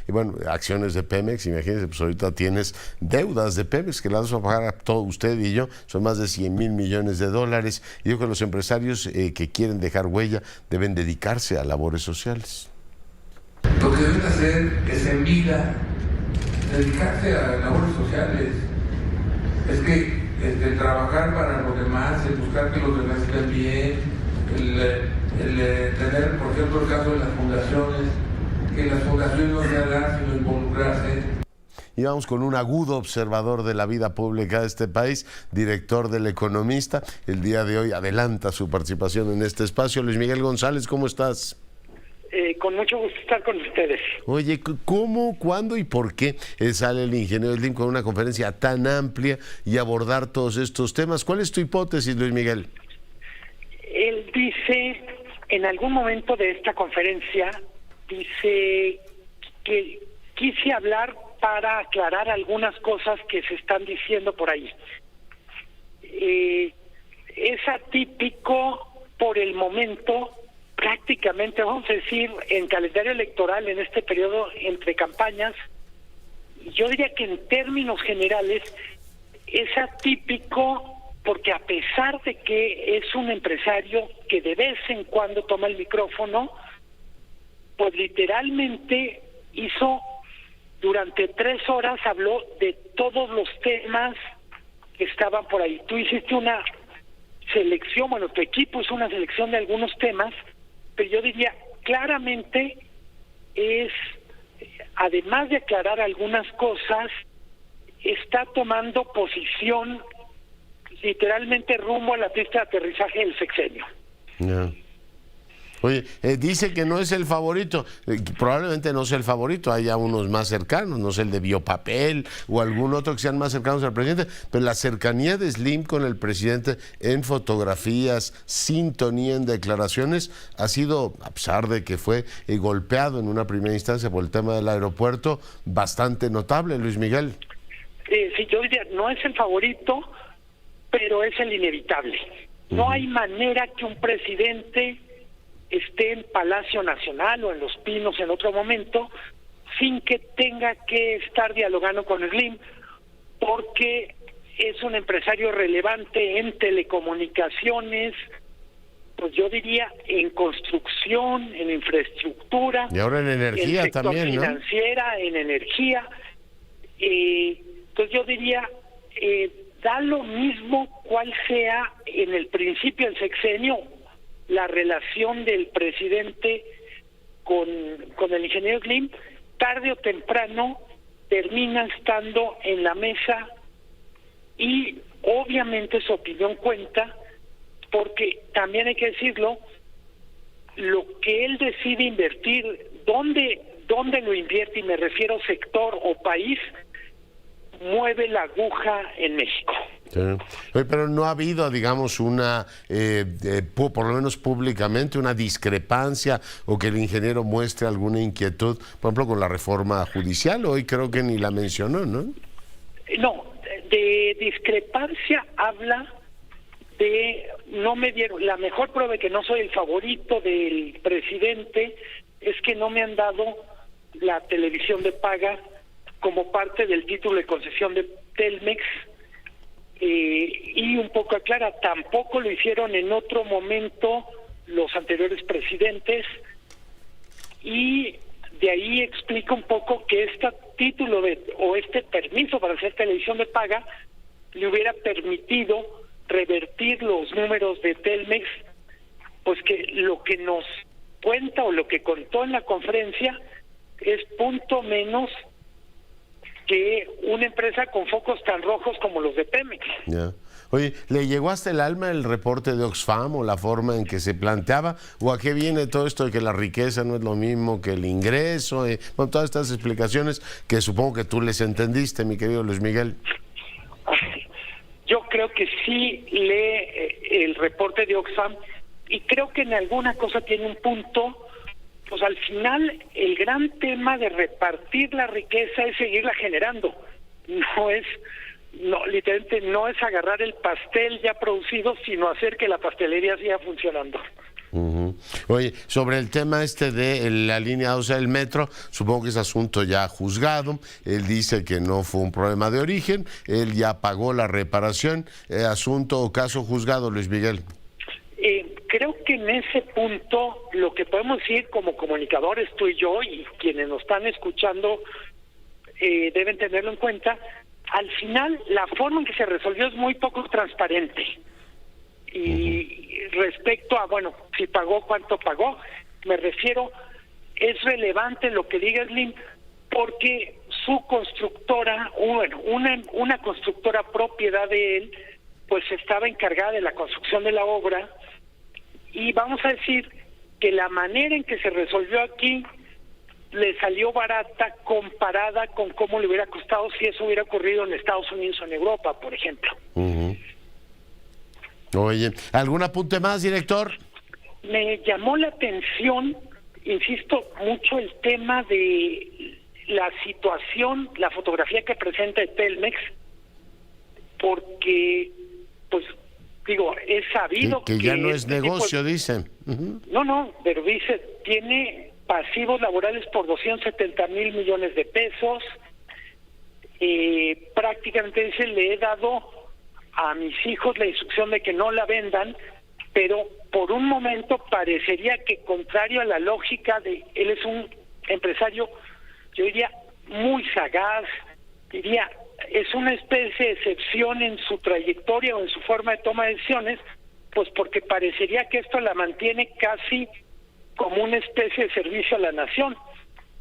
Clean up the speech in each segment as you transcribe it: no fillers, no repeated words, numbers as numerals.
y bueno, acciones de Pemex, imagínense, pues ahorita tienes deudas de Pemex que las vas a pagar a todo usted y yo, son más de 100,000 millones de dólares. Y yo creo que los empresarios que quieren dejar huella deben dedicarse a labores sociales. Lo que deben hacer es en vida dedicarse a labores sociales. Es que trabajar para los demás, el buscar que los demás estén bien, el tener, por ejemplo, el caso de las fundaciones, que las fundaciones no sean dar, sino involucrarse. Y vamos con un agudo observador de la vida pública de este país, director del Economista. El día de hoy adelanta su participación en este espacio. Luis Miguel González, ¿cómo estás? Con mucho gusto estar con ustedes. Oye, ¿cómo, cuándo y por qué sale el ingeniero Slim con una conferencia tan amplia y abordar todos estos temas? ¿Cuál es tu hipótesis, Luis Miguel? Él dice, en algún momento de esta conferencia, dice que quise hablar para aclarar algunas cosas que se están diciendo por ahí. Es atípico por el momento, prácticamente, vamos a decir, en calendario electoral, en este periodo entre campañas, yo diría que en términos generales es atípico porque a pesar de que es un empresario que de vez en cuando toma el micrófono, pues literalmente hizo, durante 3 horas habló de todos los temas que estaban por ahí. Tú hiciste una selección, bueno, tu equipo hizo una selección de algunos temas, pero yo diría claramente es, además de aclarar algunas cosas, está tomando posición literalmente rumbo a la pista de aterrizaje del sexenio. Yeah. Oye, dice que no es el favorito, probablemente no sea el favorito, haya unos más cercanos, no sé, el de Biopapel o algún otro que sean más cercanos al presidente, pero la cercanía de Slim con el presidente en fotografías, sintonía en declaraciones, ha sido, a pesar de que fue golpeado en una primera instancia por el tema del aeropuerto, bastante notable, Luis Miguel. Sí, yo diría, no es el favorito, pero es el inevitable. No hay manera que un presidente esté en Palacio Nacional o en Los Pinos en otro momento sin que tenga que estar dialogando con Slim, porque es un empresario relevante en telecomunicaciones, pues yo diría en construcción, en infraestructura, y ahora en energía en sector también, ¿no? Financiera, en energía. Entonces yo diría, da lo mismo cuál sea en el principio del sexenio la relación del presidente con el ingeniero Slim, tarde o temprano termina estando en la mesa y obviamente su opinión cuenta, porque también hay que decirlo, lo que él decide invertir, dónde lo invierte, y me refiero sector o país, mueve la aguja en México. Sí. Pero no ha habido, digamos, una, por lo menos públicamente, una discrepancia o que el ingeniero muestre alguna inquietud, por ejemplo, con la reforma judicial. Hoy creo que ni la mencionó, ¿no? No, de discrepancia habla de, no me dieron, la mejor prueba de que no soy el favorito del presidente es que no me han dado la televisión de paga como parte del título de concesión de Telmex, y un poco aclara, tampoco lo hicieron en otro momento los anteriores presidentes, y de ahí explica un poco que este título o este permiso para hacer televisión de paga le hubiera permitido revertir los números de Telmex, pues que lo que nos cuenta o lo que contó en la conferencia es punto menos que una empresa con focos tan rojos como los de Pemex. Yeah. Oye, ¿le llegó hasta el alma el reporte de Oxfam o la forma en que se planteaba? ¿O a qué viene todo esto de que la riqueza no es lo mismo que el ingreso? Bueno, todas estas explicaciones que supongo que tú les entendiste, mi querido Luis Miguel. Yo creo que sí lee el reporte de Oxfam y creo que en alguna cosa tiene un punto. Pues al final el gran tema de repartir la riqueza es seguirla generando, literalmente no es agarrar el pastel ya producido, sino hacer que la pastelería siga funcionando. Ujú. Oye, sobre el tema de la línea 12 del metro, supongo que es asunto ya juzgado. Él dice que no fue un problema de origen, él ya pagó la reparación. Asunto o caso juzgado, Luis Miguel. Creo que en ese punto lo que podemos decir como comunicadores, tú y yo, y quienes nos están escuchando deben tenerlo en cuenta, al final la forma en que se resolvió es muy poco transparente. Y respecto a, bueno, si pagó, cuánto pagó, me refiero, es relevante lo que diga Slim, porque su constructora, bueno, una constructora propiedad de él, pues estaba encargada de la construcción de la obra, y vamos a decir que la manera en que se resolvió aquí le salió barata comparada con cómo le hubiera costado si eso hubiera ocurrido en Estados Unidos o en Europa, por ejemplo. Oye, ¿algún apunte más, director? Me llamó la atención, insisto, mucho el tema de la situación, la fotografía que presenta de Telmex, porque, pues, digo, es sabido que ya no es negocio, dicen. No, pero dice, tiene pasivos laborales por 270,000 millones de pesos. Prácticamente dice, le he dado a mis hijos la instrucción de que no la vendan, pero por un momento parecería que, contrario a la lógica de él, es un empresario, yo diría, muy sagaz, diría, es una especie de excepción en su trayectoria o en su forma de toma de decisiones, pues porque parecería que esto la mantiene casi como una especie de servicio a la nación.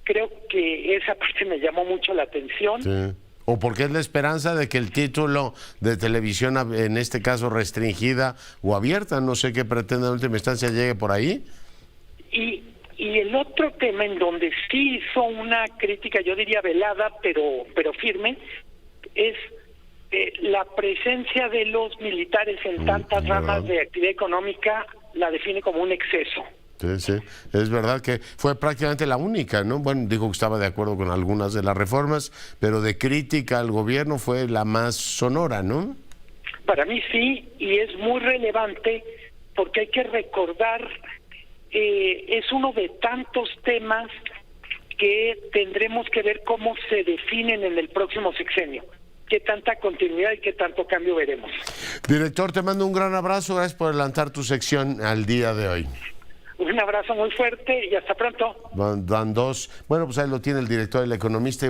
Creo que esa parte me llamó mucho la atención. Sí. O porque es la esperanza de que el título de televisión, en este caso restringida o abierta, no sé qué pretende en última instancia, llegue por ahí. Y el otro tema en donde sí hizo una crítica, yo diría velada, pero firme, es la presencia de los militares en tantas ramas de actividad económica, la define como un exceso. Sí, es verdad que fue prácticamente la única, ¿no? Bueno, dijo que estaba de acuerdo con algunas de las reformas, pero de crítica al gobierno fue la más sonora, ¿no? Para mí sí, y es muy relevante porque hay que recordar, es uno de tantos temas que tendremos que ver cómo se definen en el próximo sexenio. Qué tanta continuidad y qué tanto cambio veremos. Director, te mando un gran abrazo, gracias por adelantar tu sección al día de hoy. Un abrazo muy fuerte y hasta pronto. Dan dos. Bueno, pues ahí lo tiene el director, el economista.